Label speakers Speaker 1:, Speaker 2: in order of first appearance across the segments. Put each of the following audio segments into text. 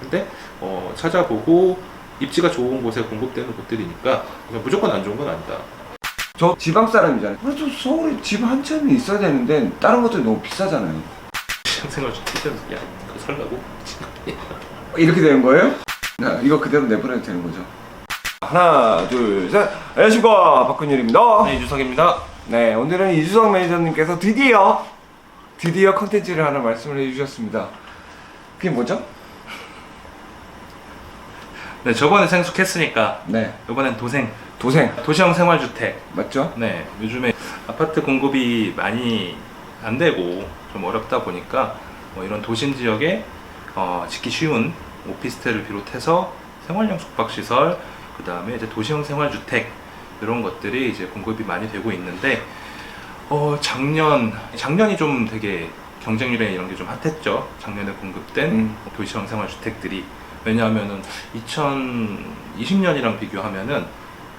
Speaker 1: 근데 찾아보고 입지가 좋은 곳에 공급되는 곳들이니까 무조건 안 좋은 건 아니다.
Speaker 2: 저 지방 사람이잖아요. 그래도 서울에 집 한 채는 있어야 되는데 다른 것들이 너무 비싸잖아요.
Speaker 1: 생활주택 야 그거 살라고?
Speaker 2: 이렇게 되는 거예요? 네, 이거 그대로 내보내도 되는 거죠. 하나 둘 셋. 안녕하십니까, 박근율입니다.
Speaker 1: 네, 이주석입니다.
Speaker 2: 네, 오늘은 이주석 매니저님께서 드디어 컨텐츠를 하나 말씀을 해주셨습니다. 그게 뭐죠?
Speaker 1: 네, 저번에 생숙했으니까
Speaker 2: 네,
Speaker 1: 이번엔 도생 도시형 생활주택.
Speaker 2: 맞죠?
Speaker 1: 네, 요즘에 아파트 공급이 많이 안 되고 좀 어렵다 보니까 이런 도심 지역에 짓기 쉬운 오피스텔을 비롯해서 생활용 숙박시설, 그 다음에 이제 도시형 생활주택 이런 것들이 이제 공급이 많이 되고 있는데 작년이 좀 되게 경쟁률에 이런 게 좀 핫했죠. 작년에 공급된 도시형 생활주택들이. 왜냐하면은 2020년이랑 비교하면은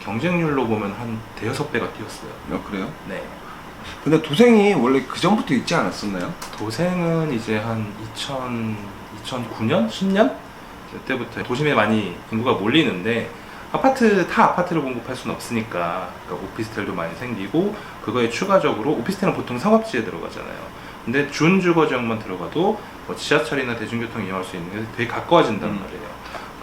Speaker 1: 경쟁률로 보면 한 대여섯 배가 뛰었어요.
Speaker 2: 그래요?
Speaker 1: 네.
Speaker 2: 근데 도생이 원래 그 전부터 있지 않았었나요?
Speaker 1: 도생은 이제 한 2009년? 10년? 그때부터 도심에 많이 인구가 몰리는데 아파트를 공급할 수는 없으니까, 그러니까 오피스텔도 많이 생기고, 그거에 추가적으로 오피스텔은 보통 상업지에 들어가잖아요. 근데 준주거지역만 들어가도 지하철이나 대중교통 이용할 수 있는 게 되게 가까워진단 말이에요.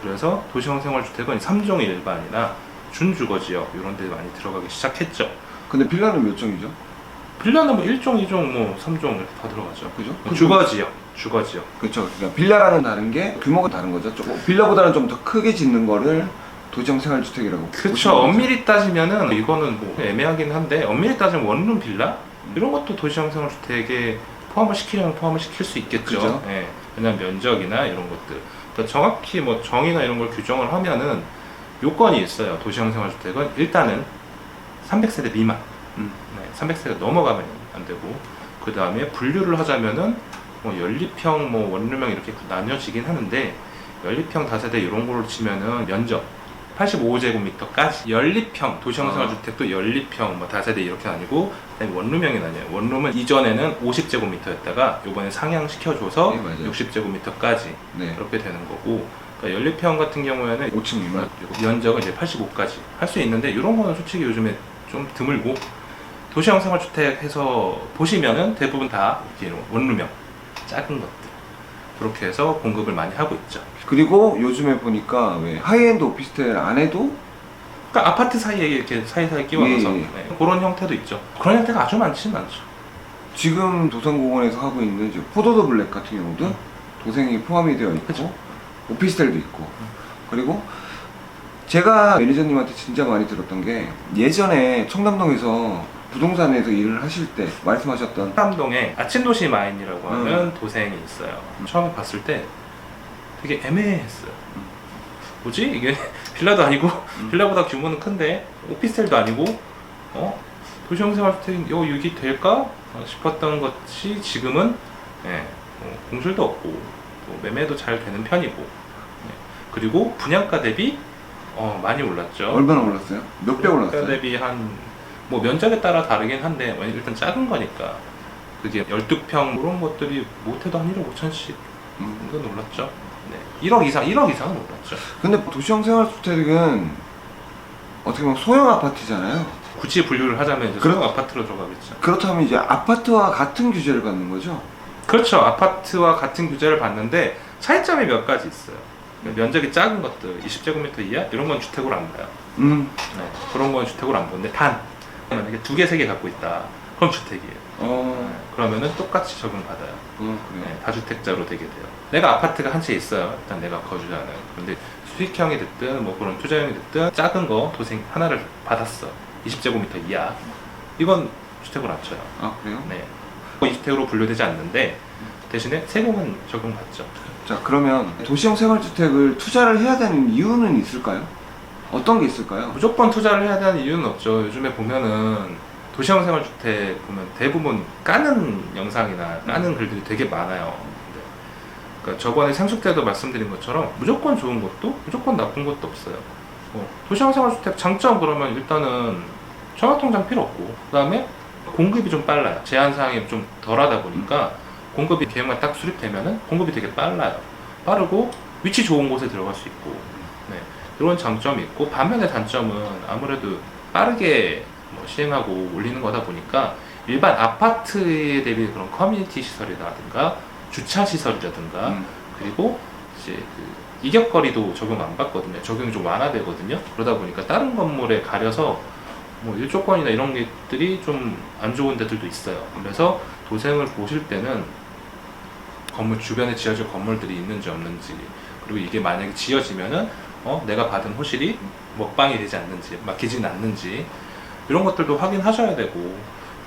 Speaker 1: 그래서 도시형 생활주택은 3종 일반이나 준주거지역 이런 데 많이 들어가기 시작했죠.
Speaker 2: 근데 빌라는 몇 종이죠?
Speaker 1: 빌라는 뭐 1종, 2종, 뭐 3종 이렇게 다 들어가죠.
Speaker 2: 그죠?
Speaker 1: 주거지역.
Speaker 2: 그렇죠. 그러니까 빌라랑은 다른 게 규모가 다른 거죠. 조금 빌라보다는 좀 더 크게 짓는 거를 도시형 생활주택이라고.
Speaker 1: 그렇죠. 엄밀히 따지면은 이거는 뭐 애매하긴 한데, 엄밀히 따지면 원룸 빌라 이런 것도 도시형 생활주택에 포함을 시킬 수 있겠죠.
Speaker 2: 그죠?
Speaker 1: 예. 왜냐면 면적이나 이런 것들. 그러니까 정확히 뭐 정의나 이런 걸 규정을 하면은 요건이 있어요. 도시형 생활주택은 일단은 300세대 미만. 네, 300세가 넘어가면 안 되고, 그 다음에 분류를 하자면은 뭐 연립형, 뭐 원룸형 이렇게 나뉘어지긴 하는데, 연립형 다세대 이런 걸로 치면은 면적 85제곱미터까지 연립형 도시형 생활주택도 연립형 뭐 다세대 이렇게 아니고, 그다음에 원룸형이 나뉘어요. 원룸은 이전에는 50제곱미터였다가 이번에 상향시켜줘서
Speaker 2: 네,
Speaker 1: 60제곱미터까지
Speaker 2: 네.
Speaker 1: 그렇게 되는 거고, 그러니까 연립형 같은 경우에는
Speaker 2: 5층 미만.
Speaker 1: 면적을 이제 85까지 할 수 있는데, 이런 거는 솔직히 요즘에 좀 드물고, 도시형 생활주택 해서 보시면은 대부분 다 이렇게 원룸형 작은 것들 그렇게 해서 공급을 많이 하고 있죠.
Speaker 2: 그리고 요즘에 보니까 왜 하이엔드 오피스텔 안에도
Speaker 1: 그러니까 아파트 사이에 이렇게 사이사이 끼워넣어서
Speaker 2: 예.
Speaker 1: 네, 그런 형태도 있죠. 그런 형태가 아주 많지는 않죠.
Speaker 2: 지금 도산공원에서 하고 있는 이제 포도더 블랙 같은 경우도 도생이 포함이 되어 있고,
Speaker 1: 그쵸.
Speaker 2: 오피스텔도 있고, 그리고 제가 매니저님한테 진짜 많이 들었던 게, 예전에 청담동에서 부동산에서 일을 하실 때 말씀하셨던
Speaker 1: 청담동에 아침도시 마인이라고 하는 도생이 있어요. 처음에 봤을 때 되게 애매했어요. 뭐지? 이게 빌라도 아니고 빌라보다 규모는 큰데 오피스텔도 아니고 도시형 생활주택 이게 될까? 싶었던 것이 지금은 공실도 없고 또 매매도 잘 되는 편이고, 그리고 분양가 대비 많이 올랐죠.
Speaker 2: 얼마나 올랐어요? 몇 배 올랐어요?
Speaker 1: 분양가 대비 뭐 면적에 따라 다르긴 한데, 일단 작은 거니까 그게 12평 그런 것들이 못해도 한 1억 5천씩 정도 올랐죠. 네. 1억 이상은 올랐죠.
Speaker 2: 근데 도시형 생활주택은 어떻게 보면 소형 아파트잖아요.
Speaker 1: 굳이 분류를 하자면 이제 소형 아파트로 들어가겠죠.
Speaker 2: 그렇다면 이제 아파트와 같은 규제를 받는 거죠?
Speaker 1: 그렇죠. 아파트와 같은 규제를 받는데 차이점이 몇 가지 있어요. 면적이 작은 것들, 20제곱미터 이하 이런 건 주택으로 안 봐요. 네. 그런 건 주택으로 안 보는데, 만약에 2개, 3개 갖고 있다, 그럼 주택이에요. 네. 그러면은 똑같이 적용받아요.
Speaker 2: 그래요?
Speaker 1: 네, 다주택자로 되게 돼요. 내가 아파트가 한 채 있어요. 일단 내가 거주하는. 근데 수익형이 됐든 뭐 그런 투자형이 됐든 작은 거 도생 하나를 받았어. 20제곱미터 이하. 이건 주택으로 안 쳐요.
Speaker 2: 그래요?
Speaker 1: 네. 20택으로 분류되지 않는데 대신에 세금은 적용받죠.
Speaker 2: 자, 그러면 도시형 생활주택을 투자를 해야 되는 이유는 있을까요? 어떤 게 있을까요?
Speaker 1: 무조건 투자를 해야 되는 이유는 없죠. 요즘에 보면은 도시형 생활주택 보면 대부분 까는 영상이나 까는 글들이 되게 많아요. 그러니까 저번에 생숙 때도 말씀드린 것처럼 무조건 좋은 것도 무조건 나쁜 것도 없어요. 도시형 생활주택 장점, 그러면 일단은 청약통장 필요 없고, 그 다음에 공급이 좀 빨라요. 제한사항이 좀 덜하다 보니까 공급이 계획만 딱 수립되면은 공급이 되게 빠르고, 위치 좋은 곳에 들어갈 수 있고, 네, 이런 장점이 있고, 반면에 단점은 아무래도 빠르게 뭐 시행하고 올리는 거다 보니까 일반 아파트에 대비 그런 커뮤니티 시설이라든가 주차 시설이라든가 그리고 이제 그 이격거리도 적용 안 받거든요. 적용이 좀 완화되거든요. 그러다 보니까 다른 건물에 가려서 뭐 일조권이나 이런 것들이 좀 안 좋은 데들도 있어요. 그래서 도생을 보실 때는 건물 주변에 지어질 건물들이 있는지 없는지, 그리고 이게 만약에 지어지면은 내가 받은 호실이 먹방이 되지 않는지, 막히지는 않는지, 이런 것들도 확인하셔야 되고,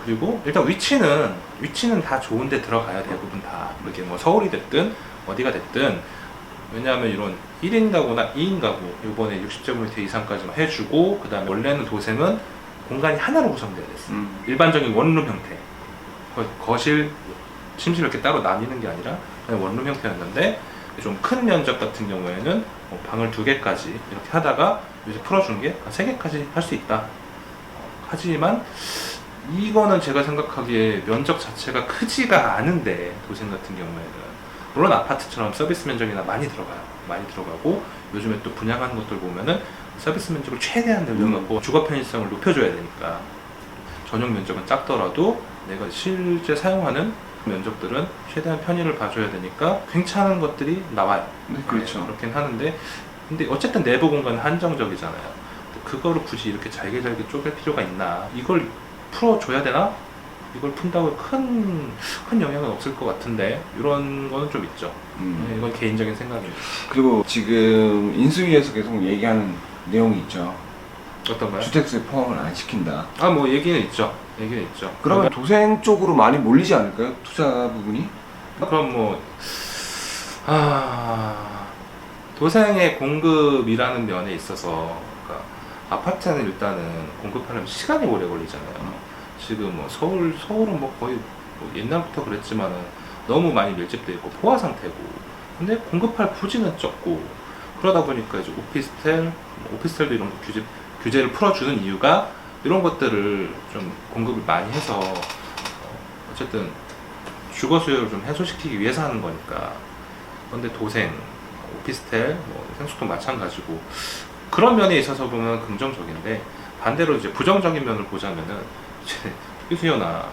Speaker 1: 그리고 일단 위치는 다 좋은데 들어가야 대부분 다, 이렇게 뭐 서울이 됐든 어디가 됐든. 왜냐하면 이런 1인 가구나 2인 가구 이번에 60제곱미터 이상까지만 해주고, 그 다음에 원래는 도생은 공간이 하나로 구성되어 있어요. 일반적인 원룸 형태, 거실, 침실 이렇게 따로 나뉘는 게 아니라 그냥 원룸 형태였는데, 좀 큰 면적 같은 경우에는 뭐 방을 2개까지 이렇게 하다가 이제 풀어준 게 3개까지 할 수 있다. 하지만 이거는 제가 생각하기에 면적 자체가 크지가 않은데, 도생 같은 경우에는 물론 아파트처럼 서비스 면적이나 많이 들어가요. 많이 들어가고, 요즘에 또 분양하는 것들 보면은 서비스 면적을 최대한 늘려갖고 주거 편의성을 높여줘야 되니까 전용 면적은 작더라도 내가 실제 사용하는 면적들은 최대한 편의를 봐줘야 되니까 괜찮은 것들이 나와요.
Speaker 2: 네, 그렇죠.
Speaker 1: 네, 그렇긴 하는데, 근데 어쨌든 내부 공간은 한정적이잖아요. 그거를 굳이 이렇게 잘게 쪼갤 필요가 있나? 이걸 풀어줘야 되나? 이걸 푼다고 큰 영향은 없을 것 같은데, 이런 거는 좀 있죠. 네, 이건 개인적인 생각입니다.
Speaker 2: 그리고 지금 인수위에서 계속 얘기하는 내용이 있죠.
Speaker 1: 어떤가요?
Speaker 2: 주택수에 포함을 안 시킨다.
Speaker 1: 뭐 얘기는 있죠. 얘기는 있죠.
Speaker 2: 그러면 도생 쪽으로 많이 몰리지 않을까요? 투자 부분이?
Speaker 1: 그럼 뭐 도생의 공급이라는 면에 있어서, 그러니까 아파트는 일단은 공급하려면 시간이 오래 걸리잖아요. 지금 뭐 서울은 뭐 거의 뭐 옛날부터 그랬지만은 너무 많이 밀집돼 있고 포화 상태고, 근데 공급할 부지는 적고, 그러다 보니까 이제 오피스텔도 이런 규제를 풀어주는 이유가 이런 것들을 좀 공급을 많이 해서 어쨌든 주거 수요를 좀 해소시키기 위해서 하는 거니까. 그런데 도생, 오피스텔, 뭐 생수도 마찬가지고, 그런 면에 있어서 보면 긍정적인데, 반대로 이제 부정적인 면을 보자면은 이제 투기 수요나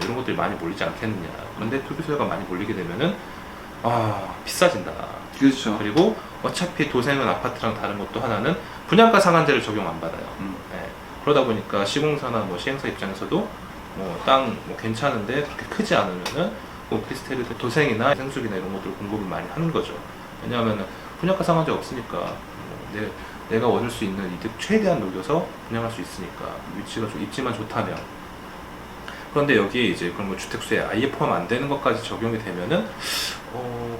Speaker 1: 이런 것들이 많이 몰리지 않겠느냐. 그런데 투기 수요가 많이 몰리게 되면은 비싸진다.
Speaker 2: 그렇죠.
Speaker 1: 그리고 어차피 도생은 아파트랑 다른 것도 하나는 분양가 상한제를 적용 안 받아요. 네. 그러다 보니까 시공사나 뭐 시행사 입장에서도 땅 괜찮은데 그렇게 크지 않으면은 오피스텔 도생이나 생수기나 이런 것들을 공급을 많이 하는 거죠. 왜냐하면 분양가 상한제 없으니까 내가 얻을 수 있는 이득 최대한 녹여서 분양할 수 있으니까, 위치가 좀 입지만 좋다면. 그런데 여기에 이제 그런 뭐 주택수에 아예 포함 안 되는 것까지 적용이 되면은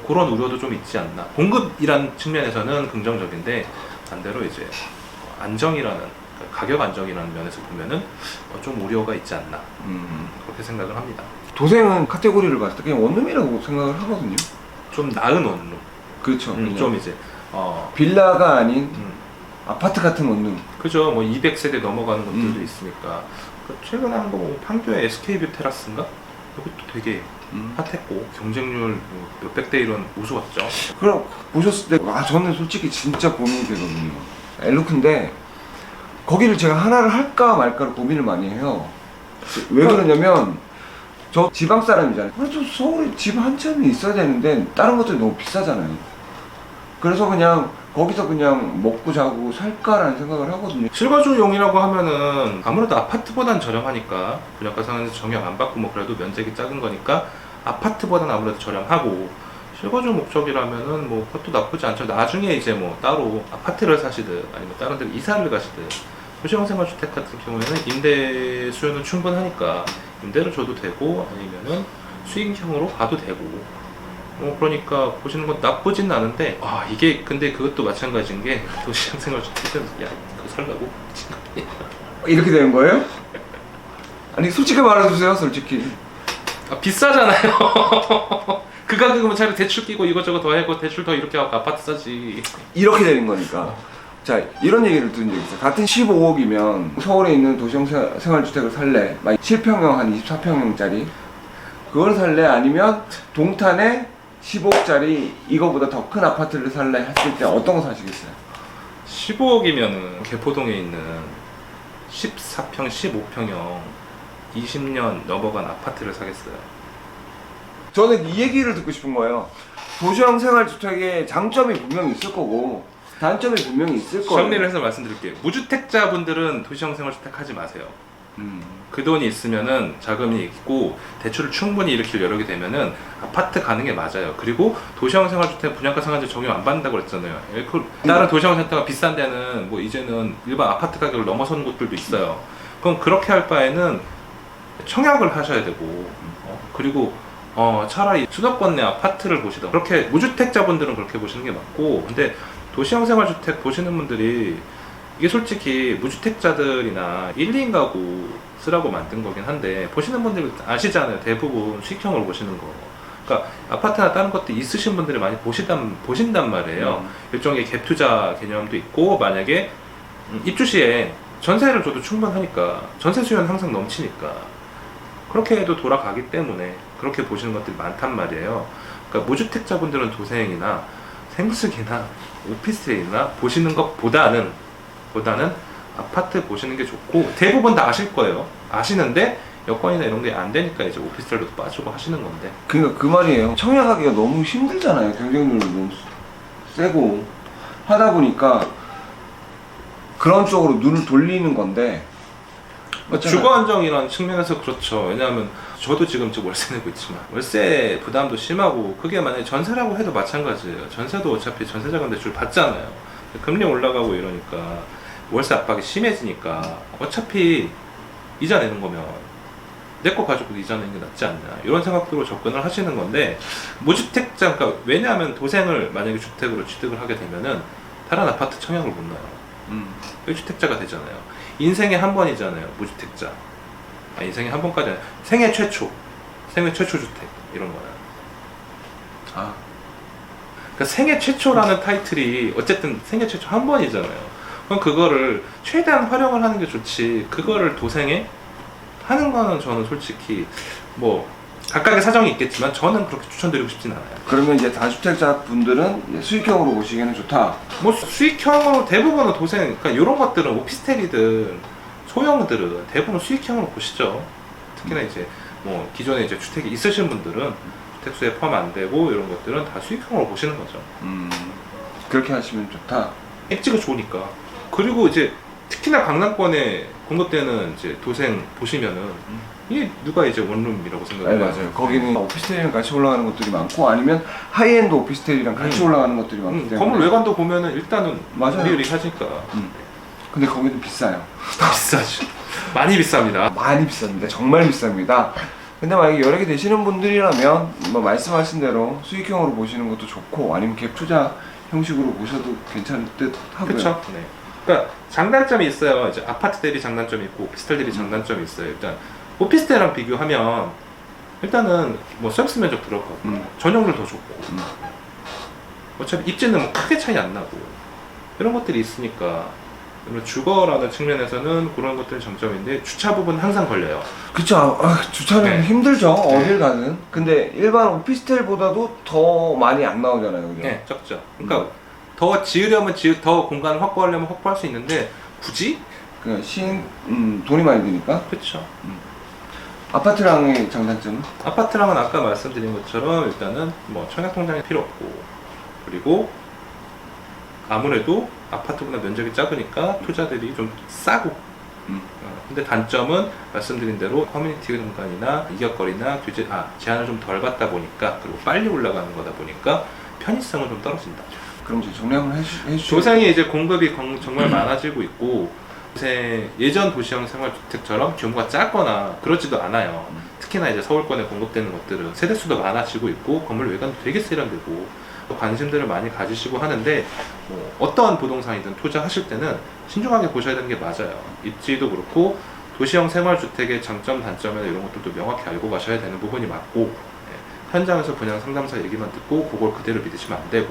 Speaker 1: 그런 우려도 좀 있지 않나. 공급이란 측면에서는 긍정적인데, 반대로 이제 안정이라는, 가격 안정이라는 면에서 보면은 좀 우려가 있지 않나. 그렇게 생각을 합니다.
Speaker 2: 도생은 카테고리를 봤을 때 그냥 원룸이라고 생각을 하거든요.
Speaker 1: 좀 나은 원룸.
Speaker 2: 그렇죠.
Speaker 1: 좀 이제
Speaker 2: 빌라가 아닌 아파트 같은 원룸.
Speaker 1: 그죠. 뭐 200세대 넘어가는 것들도 있으니까. 최근에 한 거 뭐 판교의 SK뷰 테라스인가? 이것도 되게 핫했고 경쟁률 몇백 대 1은 우수웠죠.
Speaker 2: 그럼 보셨을 때 저는 솔직히 진짜 고민이 되거든요. 엘루크인데 거기를 제가 하나를 할까 말까를 고민을 많이 해요. 왜 그러냐면 저 지방 사람이잖아요. 그래도 서울에 집 한 채는 있어야 되는데 다른 것들이 너무 비싸잖아요. 그래서 그냥 거기서 그냥 먹고 자고 살까라는 생각을 하거든요.
Speaker 1: 실거주용이라고 하면은 아무래도 아파트보단 저렴하니까, 분양가 상한제 적용 안 받고 뭐 그래도 면적이 작은 거니까 아파트보단 아무래도 저렴하고, 실거주 목적이라면은 뭐 그것도 나쁘지 않죠. 나중에 이제 뭐 따로 아파트를 사시든 아니면 다른 데로 이사를 가시든, 도시형생활주택 같은 경우에는 임대 수요는 충분하니까 임대를 줘도 되고 아니면은 수익형으로 가도 되고, 그러니까 보시는 건 나쁘진 않은데, 이게 근데 그것도 마찬가지인 게, 도시형생활주택은 그거 살라고?
Speaker 2: 이렇게 되는 거예요? 아니 솔직히 말해주세요. 솔직히
Speaker 1: 비싸잖아요. 그 가격이면 차라리 대출 끼고 이것저것 더 하고 대출 더 이렇게 하고 아파트 사지.
Speaker 2: 이렇게 되는 거니까. 자, 이런 얘기를 들은 적이 있어요. 같은 15억이면 서울에 있는 도시형 생활주택을 살래? 7평형 한 24평형짜리 그걸 살래? 아니면 동탄에 15억짜리 이거보다 더 큰 아파트를 살래 했을 때 어떤 거 사시겠어요?
Speaker 1: 15억이면은 개포동에 있는 14평, 15평형 20년 넘어간 아파트를 사겠어요.
Speaker 2: 저는 이 얘기를 듣고 싶은 거예요. 도시형 생활주택의 장점이 분명히 있을 거고 단점이 분명히 있을 거예요.
Speaker 1: 정리를 해서 말씀드릴게요. 무주택자분들은 도시형 생활주택 하지 마세요. 그 돈이 있으면은 자금이 있고 대출을 충분히 일으킬 여력이 되면은 아파트 가는 게 맞아요. 그리고 도시형 생활주택 분양가 상한제 적용 안 받는다고 그랬잖아요. 다른 도시형 생활주택가 비싼 데는 뭐 이제는 일반 아파트 가격을 넘어서는 곳들도 있어요. 그럼 그렇게 할 바에는 청약을 하셔야 되고 그리고 차라리 수도권 내 아파트를 보시던 그렇게 무주택자분들은 그렇게 보시는 게 맞고 근데 도시형 생활주택 보시는 분들이 이게 솔직히 무주택자들이나 1, 2인 가구 쓰라고 만든 거긴 한데 보시는 분들 아시잖아요. 대부분 수익형으로 보시는 거. 그러니까 아파트나 다른 것도 있으신 분들이 많이 보신단 말이에요. 일종의 갭 투자 개념도 있고 만약에 입주 시에 전세를 줘도 충분하니까 전세 수요는 항상 넘치니까 그렇게 해도 돌아가기 때문에 그렇게 보시는 것들이 많단 말이에요. 그러니까 무주택자분들은 도생이나 생수기나 오피스텔이나 보시는 것보다는 아파트 보시는 게 좋고 대부분 다 아실 거예요. 아시는데 여건이나 이런 게 안 되니까 이제 오피스텔로 빠지고 하시는 건데.
Speaker 2: 그러니까 그 말이에요. 청약하기가 너무 힘들잖아요. 경쟁률도 너무 세고 하다 보니까 그런 쪽으로 눈을 돌리는 건데
Speaker 1: 주거 안정이라는 측면에서 그렇죠. 왜냐하면 저도 지금 월세 내고 있지만 월세 부담도 심하고 그게 만약에 전세라고 해도 마찬가지예요. 전세도 어차피 전세자금 대출 받잖아요. 금리 올라가고 이러니까 월세 압박이 심해지니까 어차피 이자 내는 거면 내 거 가지고 이자 내는 게 낫지 않냐 이런 생각으로 접근을 하시는 건데 무주택자 그러니까 왜냐하면 도생을 만약에 주택으로 취득을 하게 되면은 다른 아파트 청약을 못 넣어요. 1주택자가 되잖아요. 인생에 한 번이잖아요. 무주택자. 인생에 한 번까지 아니라 생애 최초 주택 이런 거는. 그러니까 생애 최초라는 타이틀이 어쨌든 생애 최초 한 번이잖아요. 그럼 그거를 최대한 활용을 하는 게 좋지. 그거를 도생에 하는 거는 저는 솔직히 뭐 각각의 사정이 있겠지만 저는 그렇게 추천드리고 싶진 않아요.
Speaker 2: 그러면 이제 다주택자 분들은 수익형으로 보시기에는 좋다.
Speaker 1: 뭐 수익형으로 대부분은 도생, 그러니까 이런 것들은 오피스텔이든 소형들은 대부분 수익형으로 보시죠. 특히나 이제 뭐 기존에 이제 주택이 있으신 분들은 주택수에 포함 안 되고 이런 것들은 다 수익형으로 보시는 거죠.
Speaker 2: 그렇게 하시면 좋다.
Speaker 1: 엣지가 좋으니까. 그리고 이제 특히나 강남권에 공급되는 이제 도생 보시면은 이게 누가 이제 원룸이라고 생각해요?
Speaker 2: 네, 맞아요. 거기는 오피스텔이랑 같이 올라가는 것들이 많고 아니면 하이엔드 오피스텔이랑 같이 올라가는 것들이 많기 때문에
Speaker 1: 건물 외관도 보면은 일단은
Speaker 2: 맞아요.
Speaker 1: 리얼리하니까.
Speaker 2: 근데 거기는 비싸요.
Speaker 1: 비싸죠. 많이 비쌉니다.
Speaker 2: 많이 비쌉니다. 정말 비쌉니다. 근데 만약에 여러 개 되시는 분들이라면 뭐 말씀하신 대로 수익형으로 보시는 것도 좋고 아니면 갭 투자 형식으로 보셔도 괜찮을 듯 하고요.
Speaker 1: 그렇죠. 네. 그러니까 장단점이 있어요. 이제 아파트 대비 장단점이 있고 오피스텔 대비 장단점이 있어요. 일단 오피스텔이랑 비교하면 일단은 뭐 서비스 면적 들어가고 전용률 더 좋고 어차피 입지는 뭐 크게 차이 안 나고 이런 것들이 있으니까 주거라는 측면에서는 그런 것들이 장점인데 주차 부분 항상 걸려요.
Speaker 2: 그쵸. 주차는
Speaker 1: 네.
Speaker 2: 힘들죠. 어딜 가는. 근데 일반 오피스텔보다도 더 많이 안 나오잖아요. 그죠?
Speaker 1: 네, 적죠. 그러니까 더 지으려면 더 공간을 확보하려면 확보할 수 있는데 굳이?
Speaker 2: 그냥 돈이 많이 드니까.
Speaker 1: 그렇죠.
Speaker 2: 아파트랑의 장단점은?
Speaker 1: 아파트랑은 아까 말씀드린 것처럼 일단은 뭐 청약 통장이 필요 없고 그리고 아무래도 아파트보다 면적이 작으니까 투자 대비 좀 싸고 근데 단점은 말씀드린 대로 커뮤니티 공간이나 이격거리나 제한을 좀 덜 받다 보니까 그리고 빨리 올라가는 거다 보니까 편의성은 좀 떨어진다.
Speaker 2: 그럼 이제 정리 한번 해주시죠.
Speaker 1: 조생이 이제 공급이 정말 많아지고 있고 예전 도시형 생활주택처럼 규모가 작거나 그렇지도 않아요. 특히나 이제 서울권에 공급되는 것들은 세대수도 많아지고 있고 건물 외관도 되게 세련되고 관심들을 많이 가지시고 하는데 뭐 어떤 부동산이든 투자하실 때는 신중하게 보셔야 되는 게 맞아요. 입지도 그렇고 도시형 생활주택의 장점 단점이나 이런 것들도 명확히 알고 가셔야 되는 부분이 맞고 현장에서 분양 상담사 얘기만 듣고 그걸 그대로 믿으시면 안 되고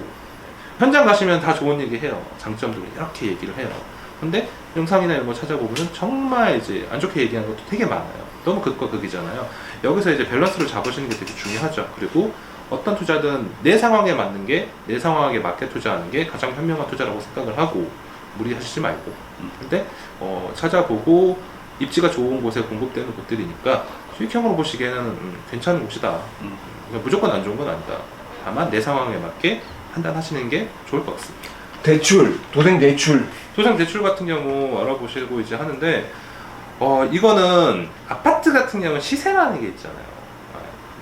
Speaker 1: 현장 가시면 다 좋은 얘기 해요. 장점들을 이렇게 얘기를 해요. 근데 영상이나 이런 거 찾아보면 정말 이제 안 좋게 얘기하는 것도 되게 많아요. 너무 극과 극이잖아요. 여기서 이제 밸런스를 잡으시는 게 되게 중요하죠. 그리고 어떤 투자든 내 상황에 맞는 게, 내 상황에 맞게 투자하는 게 가장 현명한 투자라고 생각을 하고 무리하시지 말고. 근데 찾아보고 입지가 좋은 곳에 공급되는 곳들이니까 수익형으로 보시기에는 괜찮은 곳이다. 그러니까 무조건 안 좋은 건 아니다. 다만 내 상황에 맞게 판단하시는 게 좋을 것 같습니다.
Speaker 2: 대출, 도생 대출.
Speaker 1: 도생 대출 같은 경우 알아보시고 이제 하는데 이거는 아파트 같은 경우는 시세라는 게 있잖아요.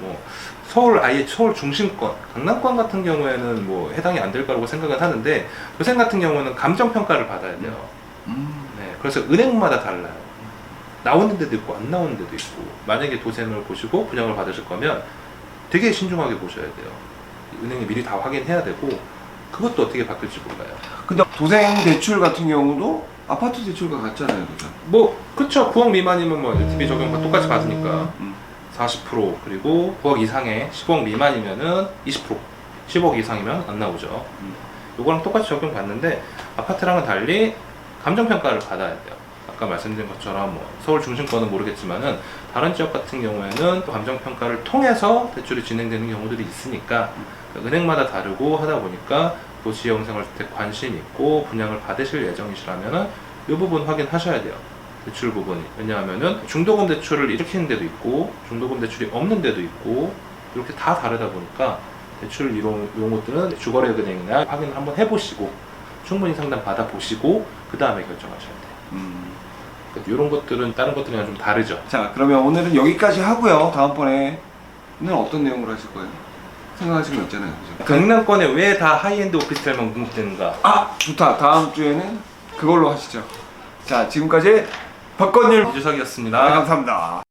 Speaker 1: 뭐 서울 아예 서울 중심권, 강남권 같은 경우에는 뭐 해당이 안 될 거라고 생각은 하는데 도생 같은 경우는 감정 평가를 받아야 돼요. 네, 그래서 은행마다 달라요. 나오는 데도 있고 안 나오는 데도 있고. 만약에 도생을 보시고 분양을 받으실 거면 되게 신중하게 보셔야 돼요. 은행에 미리 다 확인해야 되고 그것도 어떻게 바뀔지 몰라요.
Speaker 2: 근데 도생 대출 같은 경우도 아파트 대출과 같잖아요, 그죠?
Speaker 1: 뭐 그쵸. 9억 미만이면 뭐 LTV 적용과 똑같이 받으니까 40% 그리고 9억 이상에 10억 미만이면은 20% 10억 이상이면 안 나오죠. 요거랑 똑같이 적용받는데 아파트랑은 달리 감정평가를 받아야 돼요. 아까 말씀드린 것처럼 뭐 서울 중심권은 모르겠지만은 다른 지역 같은 경우에는 또 감정평가를 통해서 대출이 진행되는 경우들이 있으니까 은행마다 다르고 하다 보니까 도시형생활주택 관심 있고 분양을 받으실 예정이시라면은 이 부분 확인하셔야 돼요. 대출 부분이. 왜냐하면은 중도금 대출을 일으키는 데도 있고 중도금 대출이 없는 데도 있고 이렇게 다 다르다 보니까 대출 이런 것들은 주거래은행이나 확인을 한번 해보시고 충분히 상담 받아보시고 그 다음에 결정하셔야 돼요. 이런 것들은 다른 것들이랑 좀 다르죠.
Speaker 2: 자, 그러면 오늘은 여기까지 하고요. 다음번에는 어떤 내용으로 하실 거예요? 생각하시는 거 있잖아요, 그죠?
Speaker 1: 강남권에 왜 다 하이엔드 오피스텔만 공급되는가?
Speaker 2: 아, 좋다. 다음 주에는 그걸로 하시죠. 자, 지금까지 박건율
Speaker 1: 이주석이었습니다.
Speaker 2: 감사합니다.